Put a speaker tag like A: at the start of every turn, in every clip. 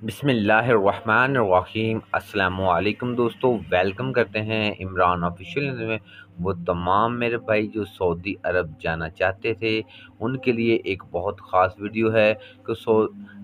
A: बिस्मिल्लाहिर्रहमानिर्रहीम। अस्सलामुअलैकुम दोस्तों, वेलकम करते हैं इमरान ऑफिशियल में। वो तमाम मेरे भाई जो सऊदी अरब जाना चाहते थे उनके लिए एक बहुत ख़ास वीडियो है कि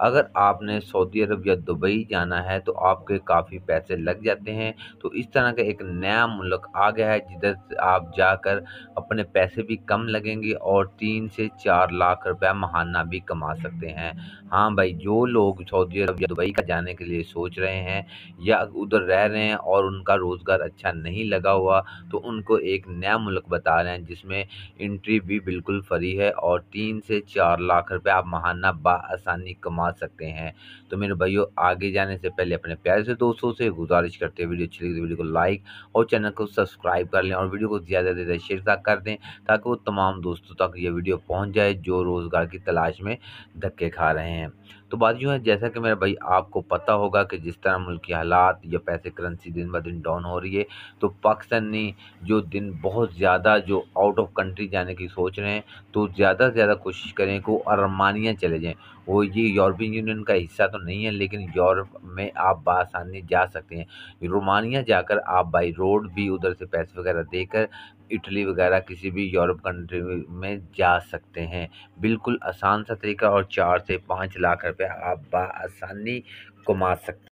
A: अगर आपने सऊदी अरब या दुबई जाना है तो आपके काफ़ी पैसे लग जाते हैं। तो इस तरह का एक नया मुल्क आ गया है जिधर से आप जाकर अपने पैसे भी कम लगेंगे और 3 से 4 लाख रुपया महाना भी कमा सकते हैं। हाँ भाई, जो लोग सऊदी अरब या दुबई का जाने के लिए सोच रहे हैं या उधर रह रहे हैं और उनका रोज़गार अच्छा नहीं लगा हुआ, तो उनको एक नया मुल्क बता रहे हैं जिसमें एंट्री भी बिल्कुल फ्री है और 3 से 4 लाख रुपए आप महाना बआसानी कमा सकते हैं। तो मेरे भाइयों, आगे जाने से पहले अपने प्यारे से दोस्तों से गुजारिश करते हैं, वीडियो अच्छी लगी तो वीडियो को लाइक और चैनल को सब्सक्राइब कर लें और वीडियो को ज़्यादा से ज़्यादा शेयर कर दें ताकि वो तमाम दोस्तों तक ये वीडियो पहुँच जाए जो रोज़गार की तलाश में धक्के खा रहे हैं। तो बात यूँ है, जैसा कि मेरे भाई आपको पता होगा कि जिस तरह मुल्क के हालात या पैसे करेंसी दिन ब दिन डाउन हो रही है, तो पाकिस्तानी जो दिन बहुत ज़्यादा जो आउट ऑफ कंट्री जाने की सोच रहे हैं, तो ज़्यादा से ज़्यादा कोशिश करें कि वो अरमानिया चले जाएँ। वो ये यूरोपियन यूनियन का हिस्सा तो नहीं है, लेकिन यूरोप में आप बआसानी जा सकते हैं। रोमानिया जाकर आप बाई रोड भी उधर से पैसे वगैरह देकर इटली वगैरह किसी भी यूरोप कंट्री में जा सकते हैं। बिल्कुल आसान सा तरीका और 4 से 5 लाख रुपए आप बआसानी कमा सकते हैं।